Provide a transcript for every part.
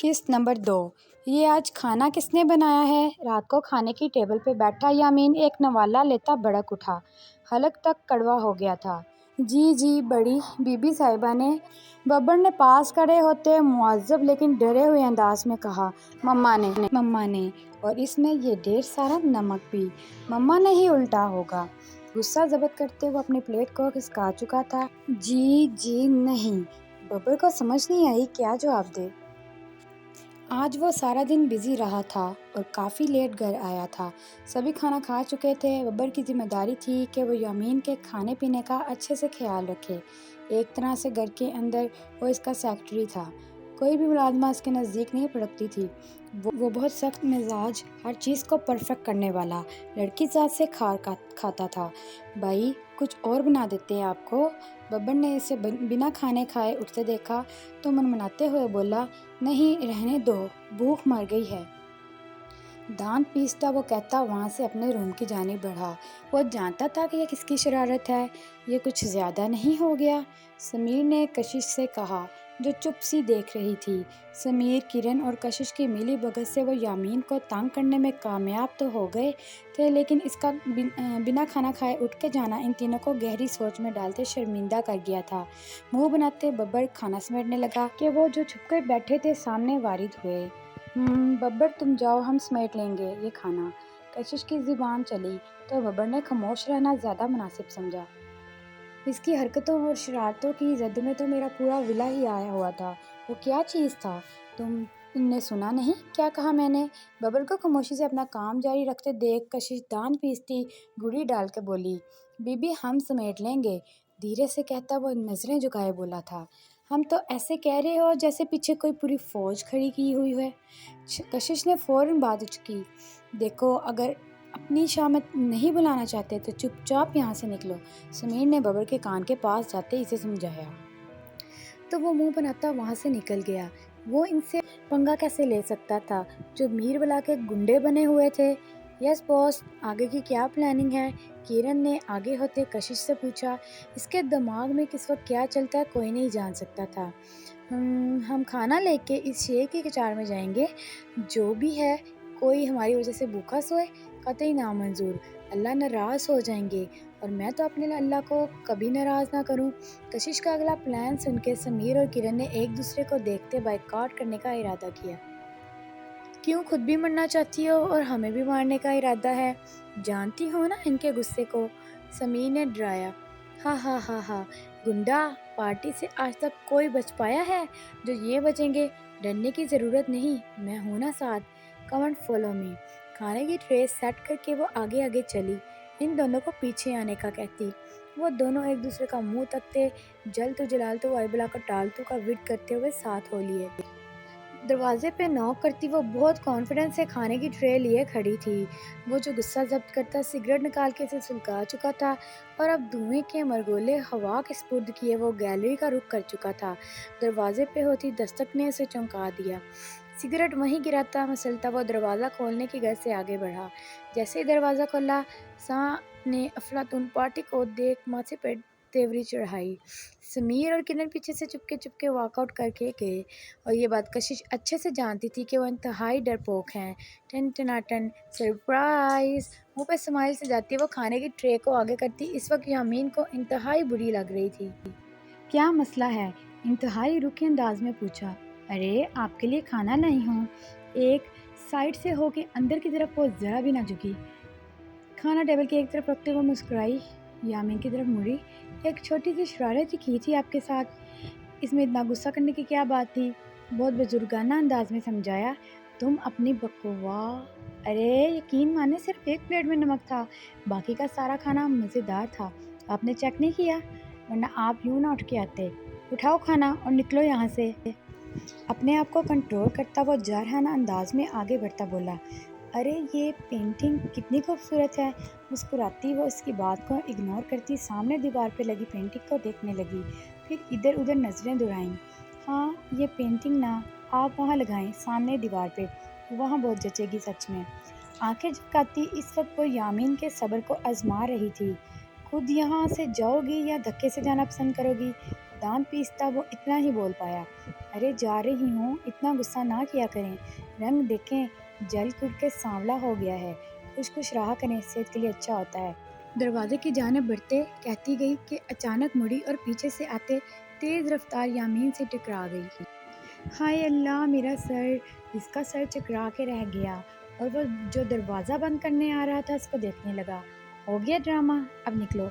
قسط نمبر 2۔ یہ آج کھانا کس نے بنایا ہے؟ رات کو کھانے کی ٹیبل پہ بیٹھا یامین ایک نوالہ لیتا بڑک اٹھا۔ حلق تک کڑوا ہو گیا تھا۔ جی بڑی بی بی صاحبہ نے ببر نے پاس کھڑے ہوتے معذب لیکن ڈرے ہوئے انداز میں کہا۔ مما نے اور اس میں یہ ڈھیر سارا نمک بھی۔ مما نے ہی الٹا ہوگا۔ غصہ ضبط کرتے وہ اپنی پلیٹ کو کھسکا چکا تھا۔ جی نہیں۔ ببر کو سمجھ نہیں آئی کیا جواب دے۔ آج وہ سارا دن بزی رہا تھا اور کافی لیٹ گھر آیا تھا۔ سبھی کھانا کھا چکے تھے۔ ببر کی ذمہ داری تھی کہ وہ یامین کے کھانے پینے کا اچھے سے خیال رکھے۔ ایک طرح سے گھر کے اندر وہ اس کا سیکرٹری تھا۔ کوئی بھی ملازمہ اس کے نزدیک نہیں پڑکتی تھی۔ وہ بہت سخت مزاج، ہر چیز کو پرفیکٹ کرنے والا، لڑکی ذات سے کھار کھاتا تھا۔ بھائی کچھ اور بنا دیتے ہیں آپ کو؟ ببر نے اسے بنا کھانے کھائے اٹھتے دیکھا تو منمناتے ہوئے بولا، نہیں رہنے دو، بھوک مر گئی ہے۔ دانت پیستا وہ کہتا وہاں سے اپنے روم کی جانب بڑھا۔ وہ جانتا تھا کہ یہ کس کی شرارت ہے، یہ کچھ زیادہ نہیں ہو گیا؟ سمیر نے کشش سے کہا جو چپ سی دیکھ رہی تھی۔ سمیر، کرن اور کشش کی ملی بھگت سے وہ یامین کو تنگ کرنے میں کامیاب تو ہو گئے تھے لیکن اس کا بنا کھانا کھائے اٹھ کے جانا ان تینوں کو گہری سوچ میں ڈالتے شرمندہ کر گیا تھا۔ منہ بناتے ببر کھانا سمیٹنے لگا کہ وہ جو چھپ کر بیٹھے تھے سامنے وارد ہوئے۔ ببر تم جاؤ، ہم سمیٹ لیں گے یہ کھانا۔ کشش کی زبان چلی تو ببر نے خاموش رہنا زیادہ مناسب سمجھا۔ اس کی حرکتوں اور شرارتوں کی زد میں تو میرا پورا ولا ہی آیا ہوا تھا۔ وہ کیا چیز تھا؟ تم نے سنا نہیں کیا کہا میں نے؟ ببر کو خاموشی سے اپنا کام جاری رکھتے دیکھ کشش دانت پیستی گڑی ڈال کے بولی، بی بی ہم سمیٹ لیں گے۔ دھیرے سے کہتا وہ نظریں جھکائے بولا تھا، ہم تو ایسے کہہ رہے ہو جیسے پیچھے کوئی پوری فوج کھڑی کی ہوئی ہے۔ کشش نے فوراً بات اچکی، دیکھو اگر اپنی شامت نہیں بلانا چاہتے تو چپ چاپ یہاں سے نکلو۔ سمیر نے ببر کے کان کے پاس جاتے اسے سمجھایا۔ تو وہ منہ بناتا وہاں سے نکل گیا۔ وہ ان سے پنگا کیسے لے سکتا تھا جو میر بلا کے گنڈے بنے ہوئے تھے؟ یس باس، آگے کی کیا پلاننگ ہے؟ کرن نے آگے ہوتے کشش سے پوچھا۔ اس کے دماغ میں کس وقت کیا چلتا ہے کوئی نہیں جان سکتا تھا۔ ہم کھانا لے کے اس شیر کی کچار میں جائیں گے، جو بھی ہے کوئی ہماری وجہ سے بھوکا سوئے، قطعی نامنظور، اللہ ناراض ہو جائیں گے اور میں تو اپنے اللہ کو کبھی ناراض نہ کروں۔ کشش کا اگلا پلان سن کے سمیر اور کرن نے ایک دوسرے کو دیکھتے بائیکاٹ کرنے کا ارادہ کیا۔ کیوں خود بھی مرنا چاہتی ہو اور ہمیں بھی مارنے کا ارادہ ہے؟ جانتی ہو نا ان کے غصے کو، سمیر نے ڈرایا۔ ہاں گنڈا پارٹی سے آج تک کوئی بچ پایا ہے جو یہ بچیں گے؟ ڈرنے کی ضرورت نہیں، میں ہوں نا ساتھ، کم اینڈ فالو می۔ کھانے کی ٹرے سیٹ کر کے وہ آگے چلی، ان دونوں کو پیچھے آنے کا کہتی۔ وہ دونوں ایک دوسرے کا منہ تکتے، جلتو جلالتو وائبلا کا ٹالتو کا ورد کرتے ہوئے ساتھ ہو لیے۔ دروازے پہ نوک کرتی وہ بہت کانفیڈنس سے کھانے کی ٹرے لیے کھڑی تھی۔ وہ جو غصہ ضبط کرتا سگریٹ نکال کے اسے سلگا چکا تھا اور اب دھوئیں کے مرگولے ہوا کے سپرد کیے وہ گیلری کا رخ کر چکا تھا۔ دروازے پہ ہوتی دستک نے اسے چونکا دیا۔ سگریٹ وہیں گراتا مسلتا وہ دروازہ کھولنے کی غرض سے آگے بڑھا۔ جیسے ہی دروازہ کھولا ساں نے افلاطون پارٹی کو دیکھ ماتھے پہ تیوری چڑھائی۔ سمیر اور کرن پیچھے سے چپکے واک آؤٹ کر کے گئے اور یہ بات کشش اچھے سے جانتی تھی کہ وہ انتہائی ڈرپوک ہیں۔ ٹن ٹناٹن سرپرائز! منہ پہ اسمائل سے جاتی وہ کھانے کی ٹرے کو آگے کرتی۔ اس وقت یامین کو انتہائی بری لگ رہی تھی۔ کیا مسئلہ ہے؟ انتہائی رکھے انداز میں پوچھا۔ ارے آپ کے لیے کھانا نہیں ہوں۔ ایک سائڈ سے ہو کے اندر کی طرف وہ ذرا بھی نہ جھکی۔ کھانا ٹیبل کی ایک طرف رکھتے وہ مسکرائی، یامین کی طرف مڑی۔ ایک چھوٹی سی شرارت کی تھی آپ کے ساتھ، اس میں اتنا غصہ کرنے کی کیا بات تھی؟ بہت بزرگانہ انداز میں سمجھایا۔ تم اپنی بکواس، ارے یقین مانے صرف ایک پلیٹ میں نمک تھا، باقی کا سارا کھانا مزیدار تھا۔ آپ نے چیک نہیں کیا؟ ورنہ آپ یوں نہ اٹھ کے آتے۔ اٹھاؤ کھانا اور نکلو یہاں سے۔ اپنے آپ کو کنٹرول کرتا وہ جارحانہ انداز میں آگے بڑھتا بولا، ارے یہ پینٹنگ کتنی خوبصورت ہے۔ مسکراتی وہ اس کی بات کو اگنور کرتی سامنے دیوار پہ لگی پینٹنگ کو دیکھنے لگی، پھر ادھر ادھر نظریں دوڑائیں۔ ہاں یہ پینٹنگ نا آپ وہاں لگائیں سامنے دیوار پہ، وہاں بہت جچے گی سچ میں۔ آنکھیں جھپکاتی اس وقت وہ یامین کے صبر کو آزما رہی تھی۔ خود یہاں سے جاؤ گی یا دھکے سے جانا پسند کرو گی؟ دانت پیستا وہ اتنا ہی بول پایا۔ ارے جا رہی ہوں، اتنا غصہ نہ کیا کریں، رنگ دیکھیں جل کر کے سانولا ہو گیا ہے، کچھ کچھ رہا کریں، صحت کے لیے اچھا ہوتا ہے۔ دروازے کی جانب بڑھتے کہتی گئی کہ اچانک مڑی اور پیچھے سے آتے تیز رفتار یامین سے ٹکرا گئی۔ ہائے اللہ، میرا سر! اس کا سر چکرا کے رہ گیا اور وہ جو دروازہ بند کرنے آ رہا تھا اس کو دیکھنے لگا۔ ہو گیا ڈرامہ، اب نکلو۔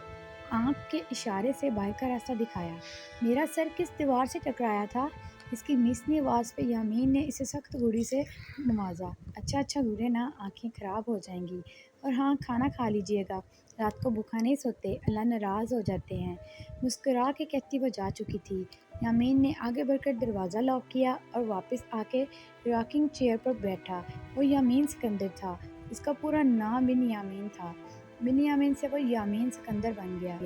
آنکھ کے اشارے سے باہر کا راستہ دکھایا۔ میرا سر کس دیوار سے ٹکرایا تھا؟ اس کی میسنی آواز پہ یامین نے اسے سخت گھوڑی سے نوازا۔ اچھا گھورے نا، آنکھیں خراب ہو جائیں گی، اور ہاں کھانا کھا لیجیے گا، رات کو بھوکا نہیں سوتے، اللہ ناراض ہو جاتے ہیں۔ مسکرا کے کہتی وہ جا چکی تھی۔ یامین نے آگے بڑھ کر دروازہ لاک کیا اور واپس آ کے راکنگ چیئر پر بیٹھا۔ وہ یامین سکندر تھا، اس کا پورا نام بن یامین تھا، بن یامین سے وہ یامین سکندر بن گیا۔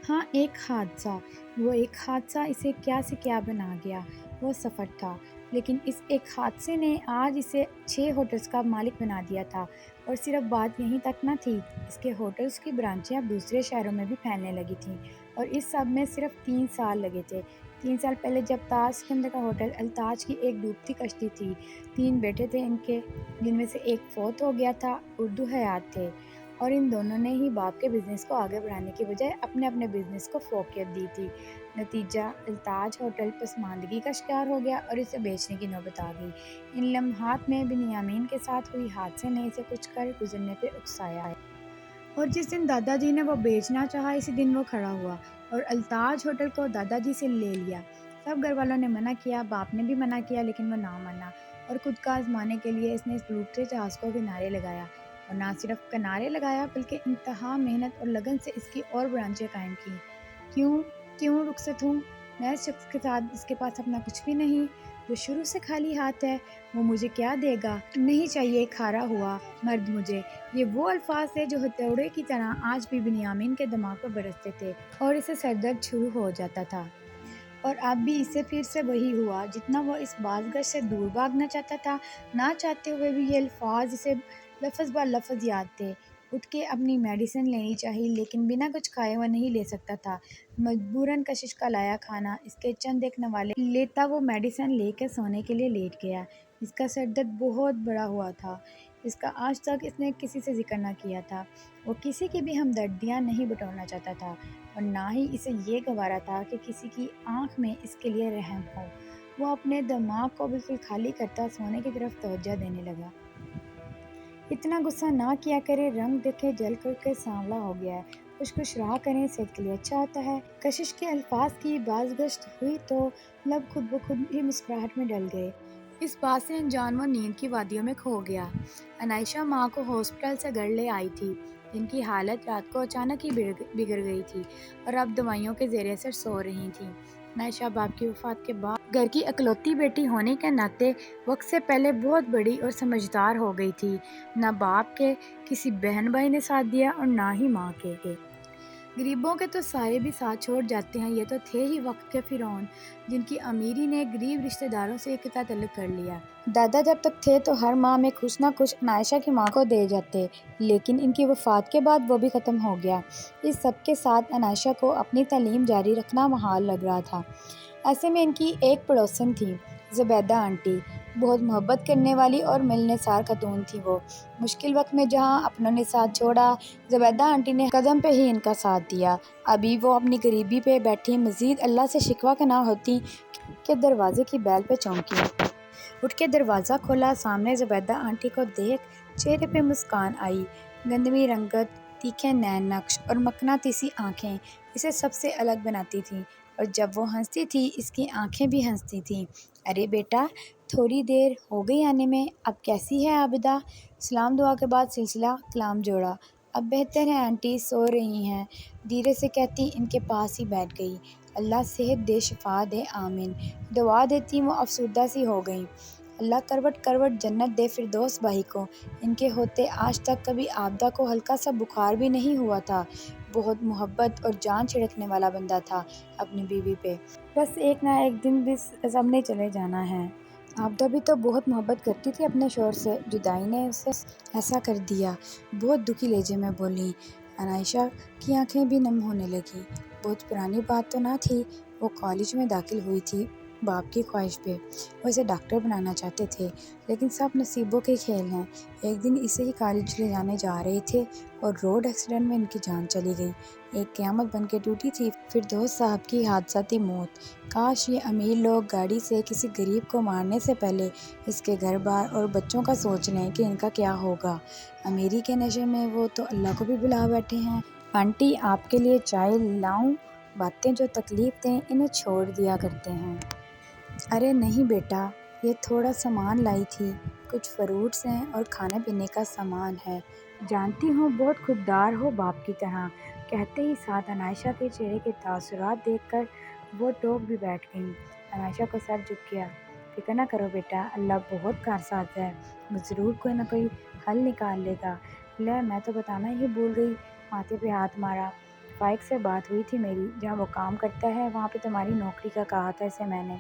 ہاں ایک حادثہ اسے کیا سے کیا بنا گیا، وہ سفر تھا، لیکن اس ایک حادثے نے آج اسے 6 ہوٹلز کا مالک بنا دیا تھا۔ اور صرف بات یہیں تک نہ تھی، اس کے ہوٹلز کی برانچیں اب دوسرے شہروں میں بھی پھیلنے لگی تھیں، اور اس سب میں صرف 3 سال لگے تھے۔ 3 سال پہلے جب تاج سکندر کا ہوٹل التاج کی ایک ڈوبتی کشتی تھی، 3 بیٹے تھے ان کے، جن میں سے ایک فوت ہو گیا تھا، اردو حیات تھے، اور ان دونوں نے ہی باپ کے بزنس کو آگے بڑھانے کی بجائے اپنے بزنس کو فوقیت دی تھی۔ نتیجہ التاج ہوٹل پسماندگی کا شکار ہو گیا اور اسے بیچنے کی نوبت آ گئی۔ ان لمحات میں بن یامین کے ساتھ ہوئی حادثے نے اسے کچھ کر گزرنے پہ اکسایا ہے۔ اور جس دن دادا جی نے وہ بیچنا چاہا، اسی دن وہ کھڑا ہوا اور التاج ہوٹل کو دادا جی سے لے لیا۔ سب گھر والوں نے منع کیا، باپ نے بھی منع کیا، لیکن وہ نہ مانا، اور خود کا آزمانے کے لیے اس نے اس ڈوبتے جہاز کو کنارے لگایا، اور نہ صرف کنارے لگایا بلکہ انتہا محنت اور لگن سے اس کی اور برانچیں قائم کی۔ کیوں رخصت ہوں میں اس شخص کے ساتھ جس کے پاس اپنا کچھ بھی نہیں، جو شروع سے خالی ہاتھ ہے؟ وہ مجھے کیا دے گا؟ نہیں چاہیے کھارا ہوا مرد مجھے۔ یہ وہ الفاظ تھے جو ہتھوڑے کی طرح آج بھی بن یامین کے دماغ پر برستے تھے، اور اسے سر درد شروع ہو جاتا تھا۔ اور اب بھی اسے پھر سے وہی ہوا، جتنا وہ اس بازگشت سے دور بھاگنا چاہتا تھا، نہ چاہتے ہوئے بھی یہ الفاظ اسے لفظ بہ لفظ یاد تھے۔ اٹھ کے اپنی میڈیسن لینی چاہی، لیکن بنا کچھ کھائے وہ نہیں لے سکتا تھا۔ مجبوراً کشش کا لایا کھانا اس کے چند ایک نوالے لیتا وہ میڈیسن لے کے سونے کے لیے لیٹ گیا۔ اس کا سر درد بہت بڑا ہوا تھا، جس کا آج تک اس نے کسی سے ذکر نہ کیا تھا۔ وہ کسی کی بھی ہمدردیاں نہیں بٹورنا چاہتا تھا، اور نہ ہی اسے یہ گوارا تھا کہ کسی کی آنکھ میں اس کے لیے رحم ہو۔ وہ اپنے دماغ کو بالکل خالی کرتا سونے کی طرف توجہ دینے لگا۔ اتنا غصہ نہ کیا کریں، رنگ دیکھے جل کر کے سانولا ہو گیا ہے، کچھ رہا کریں، صحت کے لیے اچھا ہوتا ہے۔ کشش کے الفاظ کی بازگشت ہوئی تو لب خود بخود ہی مسکراہٹ میں ڈل گئے۔ اس بات سے انجان وہ نیند کی وادیوں میں کھو گیا۔ عنائشہ ماں کو ہاسپٹل سے گھر لے آئی تھی، جن کی حالت رات کو اچانک ہی بگڑ گئی تھی اور اب دوائیوں کے زیر اثر سو رہی تھیں۔ عنائشہ باپ کی وفات کے بعد گھر کی اکلوتی بیٹی ہونے کے ناطے وقت سے پہلے بہت بڑی اور سمجھدار ہو گئی تھی۔ نہ باپ کے کسی بہن بھائی نے ساتھ دیا اور نہ ہی ماں کے۔ غریبوں کے تو سائے بھی ساتھ چھوڑ جاتے ہیں، یہ تو تھے ہی وقت کے فرعون، جن کی امیری نے غریب رشتہ داروں سے قطع تعلق کر لیا۔ دادا جب تک تھے تو ہر ماہ میں کچھ نہ کچھ عنائشہ کی ماں کو دے جاتے، لیکن ان کی وفات کے بعد وہ بھی ختم ہو گیا۔ اس سب کے ساتھ عنائشہ کو اپنی تعلیم جاری رکھنا محال لگ رہا تھا۔ ایسے میں ان کی ایک پڑوسن تھی، زبیدہ آنٹی، بہت محبت کرنے والی اور ملنسار خاتون تھی وہ۔ مشکل وقت میں جہاں اپنوں نے ساتھ چھوڑا، زبیدہ آنٹی نے قدم پہ ہی ان کا ساتھ دیا۔ ابھی وہ اپنی غریبی پہ بیٹھی مزید اللہ سے شکوہ کناں ہوتی کہ دروازے کی بیل پہ چونکی۔ اٹھ کے دروازہ کھولا، سامنے زبیدہ آنٹی کو دیکھ چہرے پہ مسکان آئی۔ گندمی رنگت، تیکھے نین نقش اور مقناطیسی آنکھیں اسے سب سے الگ بناتی تھیں، اور جب وہ ہنستی تھی اس کی آنکھیں بھی ہنستی تھیں۔ ارے بیٹا، تھوڑی دیر ہو گئی آنے میں، اب کیسی ہے عابدہ؟ سلام دعا کے بعد سلسلہ کلام جوڑا۔ اب بہتر ہے آنٹی، سو رہی ہیں، دھیرے سے کہتی ان کے پاس ہی بیٹھ گئی۔ اللہ صحت دے، شفا دے، آمین۔ دعا دیتی وہ افسردہ سی ہو گئیں۔ اللہ کروٹ کروٹ جنت دے فردوس بھائی کو، ان کے ہوتے آج تک کبھی عابدہ کو ہلکا سا بخار بھی نہیں ہوا تھا۔ بہت محبت اور جان چھڑکنے والا بندہ تھا اپنی بیوی پہ۔ بس ایک نہ ایک دن بھی سب نے چلے جانا ہے۔ عابدہ بھی تو بہت محبت کرتی تھی اپنے شوہر سے، جدائی نے اسے ایسا کر دیا، بہت دکھی لہجے میں بولی۔ عنائشہ کی آنکھیں بھی نم ہونے لگیں۔ بہت پرانی بات تو نہ تھی، وہ کالج میں داخل ہوئی تھی، باپ کی خواہش پہ وہ اسے ڈاکٹر بنانا چاہتے تھے، لیکن سب نصیبوں کے کھیل ہیں۔ ایک دن اسے ہی کالج لے جانے جا رہے تھے اور روڈ ایکسیڈنٹ میں ان کی جان چلی گئی۔ ایک قیامت بن کے ٹوٹی تھی فردوس صاحب کی حادثاتی موت۔ کاش یہ امیر لوگ گاڑی سے کسی غریب کو مارنے سے پہلے اس کے گھر بار اور بچوں کا سوچ لیں کہ ان کا کیا ہوگا۔ امیری کے نشے میں وہ تو اللہ کو بھی بھلا بیٹھے ہیں۔ آنٹی آپ کے لیے چائے لاؤں؟ باتیں جو تکلیف دیں انہیں چھوڑ دیا کرتے ہیں۔ ارے نہیں بیٹا، یہ تھوڑا سامان لائی تھی، کچھ فروٹس ہیں اور کھانے پینے کا سامان ہے۔ جانتی ہوں بہت خوددار ہو باپ کی طرح، کہتے ہی ساتھ عنائشہ کے چہرے کے تاثرات دیکھ کر وہ ٹوک بھی بیٹھ گئیں۔ عنائشہ کو سر جھک گیا۔ فکر نہ کرو بیٹا، اللہ بہت کارساز ہے، وہ ضرور کوئی نہ کوئی حل نکال لے گا۔ لے میں تو بتانا ہی بھول گئی، ماتھے پہ ہاتھ مارا۔ فائق سے بات ہوئی تھی میری، جہاں وہ کام کرتا ہے وہاں پہ تمہاری نوکری کا کہا تھا اسے میں نے۔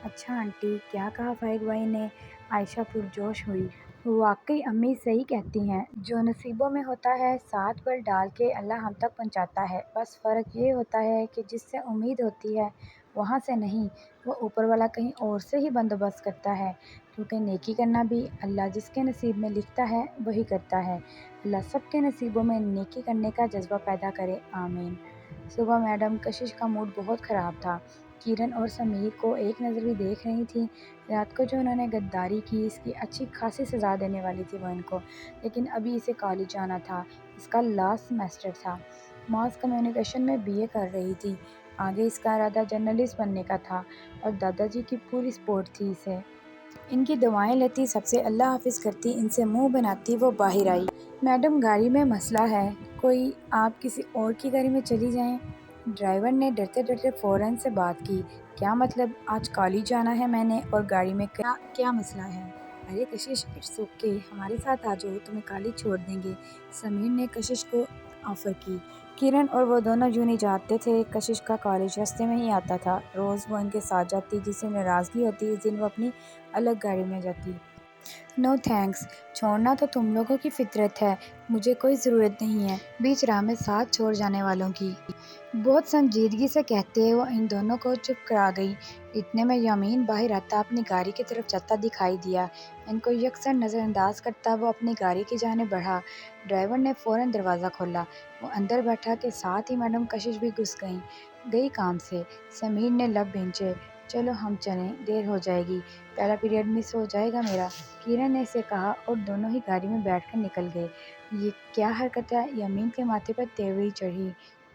اچھا آنٹی، کیا کہا فائق بھائی نے؟ عائشہ پرجوش ہوئی۔ واقعی امی صحیح کہتی ہیں، جو نصیبوں میں ہوتا ہے ساتھ بل ڈال کے اللہ ہم تک پہنچاتا ہے۔ بس فرق یہ ہوتا ہے کہ جس سے امید ہوتی ہے وہاں سے نہیں، وہ اوپر والا کہیں اور سے ہی بندوبست کرتا ہے، کیونکہ نیکی کرنا بھی اللہ جس کے نصیب میں لکھتا ہے وہی کرتا ہے۔ اللہ سب کے نصیبوں میں نیکی کرنے کا جذبہ پیدا کرے، آمین۔ صبح میڈم کشش کا موڈ بہت خراب تھا۔ کرن اور سمیر کو ایک نظر بھی دیکھ رہی تھیں۔ رات کو جو انہوں نے غداری کی اس کی اچھی خاصی سزا دینے والی تھی وہ ان کو، لیکن ابھی اسے کالج جانا تھا، اس کا لاسٹ سیمسٹر تھا۔ ماس کمیونیکیشن میں BA کر رہی تھی۔ آگے اس کا ارادہ جرنلسٹ بننے کا تھا اور دادا جی کی پوری سپورٹ تھی اسے۔ ان کی دعائیں لیتی، سب سے اللہ حافظ کرتی، ان سے منہ بناتی وہ باہر آئی۔ میڈم گاڑی میں مسئلہ ہے، کوئی آپ کسی اور کی گاڑی میں چلی جائیں۔ ڈرائیور نے ڈرتے ڈرتے فوراً سے بات کی۔ کیا مطلب؟ آج کالج جانا ہے میں نے اور گاڑی میں کیا مسئلہ ہے؟ ارے کشش اٹس اوکے، ہمارے ساتھ آ جاؤ، تمہیں کالج چھوڑ دیں گے، سمیر نے کشش کو آفر کی۔ کرن اور وہ دونوں یوں نہیں جاتے تھے، کشش کا کالج راستے میں ہی آتا تھا، روز وہ ان کے ساتھ جاتی، جس سے ناراضگی ہوتی اس دن وہ اپنی الگ گاڑی میں جاتی۔ نو تھینکس، چھوڑنا تو تم لوگوں کی فطرت ہے، مجھے کوئی ضرورت نہیں ہے بیچ راہ میں ساتھ چھوڑ جانے والوں کی۔ بہت سنجیدگی سے کہتے وہ ان دونوں کو چپ کرا گئی۔ اتنے میں یامین باہر آتا اپنی گاڑی کی طرف جاتا دکھائی دیا۔ ان کو یکسر نظر انداز کرتا وہ اپنی گاڑی کی جانب بڑھا۔ ڈرائیور نے فوراً دروازہ کھولا، وہ اندر بیٹھا کے ساتھ ہی میڈم کشش بھی گھس گئی کام سے۔ سمیر نے لب بھینچے، چلو ہم چلیں، دیر ہو جائے گی، پہلا پیریڈ مس ہو جائے گا میرا، کرن نے اسے کہا اور دونوں ہی گاڑی میں بیٹھ کر نکل گئے۔ یہ کیا حرکت ہے؟ یامین کے ماتھے پر تیوری چڑھی۔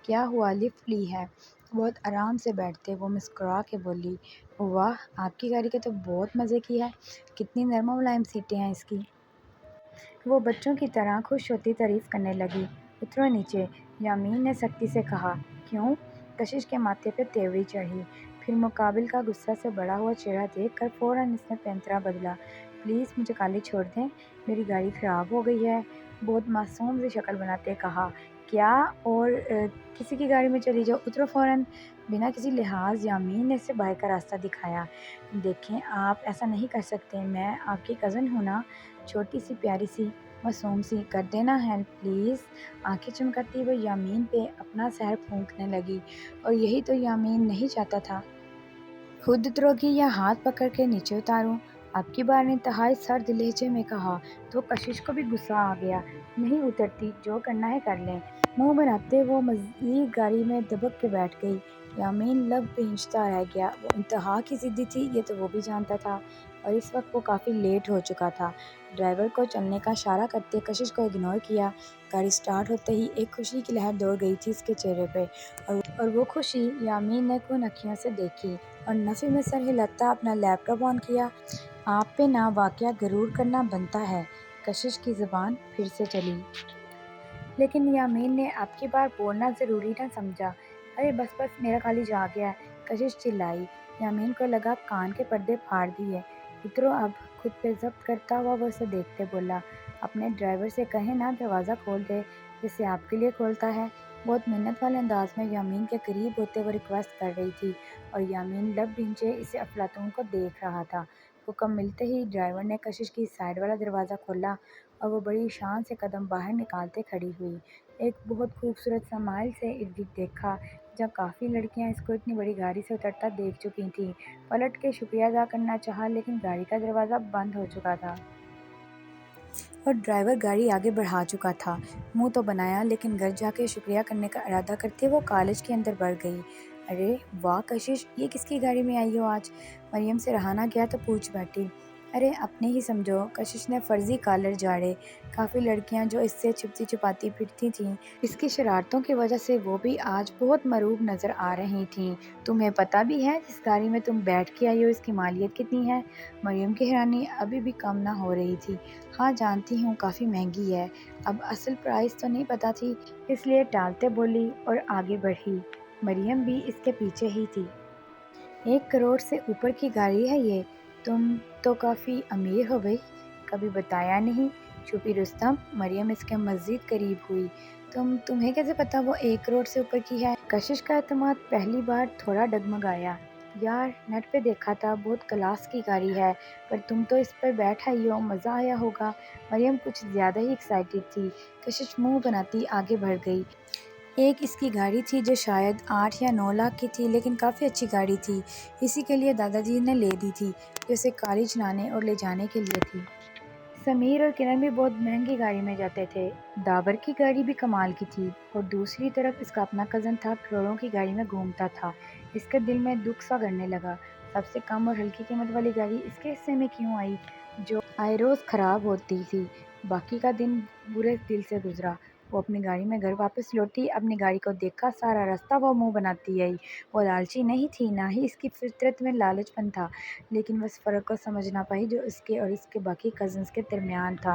کیا ہوا؟ لفٹ لی ہے؟ بہت آرام سے بیٹھتے وہ مسکرا کے بولی۔ واہ، آپ کی گاڑی کے تو بہت مزے کی ہے، کتنی نرم و ملائم سیٹیں ہیں اس کی۔ وہ بچوں کی طرح خوش ہوتی تعریف کرنے لگی۔ اترو نیچے، یامین نے سختی سے کہا۔ کیوں؟ کشش کے ماتھے پہ تیوری چڑھی، پھر مقابل کا غصہ سے بڑا ہوا چہرہ دیکھ کر فوراً اس نے پینترا بدلا۔ پلیز مجھے کالج چھوڑ دیں، میری گاڑی خراب ہو گئی ہے، بہت معصوم سی شکل بناتے کہا۔ کیا؟ اور کسی کی گاڑی میں چلی جاؤ، اترو فوراً۔ بنا کسی لحاظ یامین نے اسے باہر کا راستہ دکھایا۔ دیکھیں آپ ایسا نہیں کر سکتے، میں آپ کی کزن ہوں نا، چھوٹی سی پیاری سی معصوم سی، کر دینا ہیلپ پلیز۔ آنکھیں چمکاتی وہ یامین پہ اپنا سحر پھونکنے لگی، اور یہی تو یامین نہیں چاہتا تھا۔ خود اترو گی یا ہاتھ پکڑ کے نیچے اتاروں؟ اب کی بار نے انتہائی سرد لہجے میں کہا تو کشش کو بھی غصہ آ گیا۔ نہیں اترتی، جو کرنا ہے کر لیں۔ منہ بناتے وہ مزید گاڑی میں دبک کے بیٹھ گئی۔ یامین لب بھینچتا رہ گیا، وہ انتہا کی ضدی تھی یہ تو وہ بھی جانتا تھا، اور اس وقت وہ کافی لیٹ ہو چکا تھا۔ ڈرائیور کو چلنے کا اشارہ کرتے کشش کو اگنور کیا۔ گاڑی سٹارٹ ہوتے ہی ایک خوشی کی لہر دوڑ گئی تھی اس کے چہرے پہ، اور وہ خوشی یامین نے کن آنکھوں سے دیکھی، اور نفی میں سر ہلاتا اپنا لیپ ٹاپ آن کیا۔ آپ پہ نا واقعہ غرور کرنا بنتا ہے، کشش کی زبان پھر سے چلی۔ لیکن یامین نے اب کی بار بولنا ضروری نہ سمجھا۔ ارے بس بس، میرا کالج آ گیا، کشش چلائی۔ یامین کو لگا کان کے پردے پھاڑ دیے۔ اترو اب، خود پہ ضبط کرتا ہوا وہ اسے دیکھتے بولا۔ اپنے ڈرائیور سے کہیں نا دروازہ کھول دے، جیسے آپ کے لیے کھولتا ہے۔ بہت منت والے انداز میں یامین کے قریب ہوتے وہ ریکویسٹ کر رہی تھی، اور یامین لب بھینچے اسے افلاطون کو دیکھ رہا تھا۔ حکم ملتے ہی ڈرائیور نے کشش کی سائیڈ والا دروازہ کھولا، اور وہ بڑی شان سے قدم باہر نکالتے کھڑی ہوئی۔ ایک بہت خوبصورت سمائل سے ارد گرد دیکھا، جہاں کافی لڑکیاں اس کو اتنی بڑی گاڑی سے اترتا دیکھ چکی تھیں۔ پلٹ کے شکریہ ادا کرنا چاہا لیکن گاڑی کا دروازہ بند ہو چکا تھا اور ڈرائیور گاڑی آگے بڑھا چکا تھا۔ منہ تو بنایا لیکن گھر جا کے شکریہ کرنے کا ارادہ کرتے وہ کالج کے اندر بڑھ گئی۔ ارے واہ کشش، یہ کس کی گاڑی میں آئی ہو آج؟ مریم سے رہا نہ گیا تو پوچھ بیٹھی۔ ارے اپنے ہی سمجھو، کشش نے فرضی کالر جاڑے۔ کافی لڑکیاں جو اس سے چھپتی چھپاتی پھرتی تھیں، اس کی شرارتوں کی وجہ سے وہ بھی آج بہت مرعوب نظر آ رہی تھیں۔ تمہیں پتہ بھی ہے جس گاڑی میں تم بیٹھ کے آئی ہو اس کی مالیت کتنی ہے؟ مریم کی حیرانی ابھی بھی کم نہ ہو رہی تھی۔ ہاں جانتی ہوں، کافی مہنگی ہے۔ اب اصل پرائس تو نہیں پتہ تھی، اس لیے ٹالتے بولی اور آگے بڑھی۔ مریم بھی اس کے پیچھے ہی تھی۔ 1 کروڑ سے اوپر کی گاڑی ہے یہ؟ تم تو کافی امیر ہو بھئی، کبھی بتایا نہیں۔ چھپی رستم۔ مریم اس کے مزید قریب ہوئی۔ تمہیں کیسے پتہ وہ 1 کروڑ سے اوپر کی ہے؟ کشش کا اعتماد پہلی بار تھوڑا ڈگمگایا۔ یار نیٹ پہ دیکھا تھا، بہت کلاس کی گاڑی ہے، پر تم تو اس پر بیٹھ آئی ہو، مزہ آیا ہوگا۔ مریم کچھ زیادہ ہی ایکسائٹڈ تھی۔ کشش منہ بناتی آگے بڑھ گئی۔ ایک اس کی گاڑی تھی جو شاید 8 یا 9 لاکھ کی تھی، لیکن کافی اچھی گاڑی تھی۔ اسی کے لیے دادا جی نے لے دی تھی کہ اسے کالج لانے اور لے جانے کے لیے تھی۔ سمیر اور کرن بھی بہت مہنگی گاڑی میں جاتے تھے۔ داور کی گاڑی بھی کمال کی تھی اور دوسری طرف اس کا اپنا کزن تھا، کروڑوں کی گاڑی میں گھومتا تھا۔ اس کے دل میں دکھ سا گڑنے لگا۔ سب سے کم اور ہلکی قیمت والی گاڑی اس کے حصے میں کیوں آئی، جو آئے روز خراب ہوتی تھی؟ باقی کا دن برے دل سے گزرا۔ وہ اپنی گاڑی میں گھر واپس لوٹی، اپنی گاڑی کو دیکھا، سارا راستہ وہ منہ بناتی آئی۔ وہ لالچی نہیں تھی، نہ ہی اس کی فطرت میں لالچ پن تھا، لیکن وہ اس فرق کو سمجھ نہ پائی جو اس کے اور اس کے باقی کزنز کے درمیان تھا۔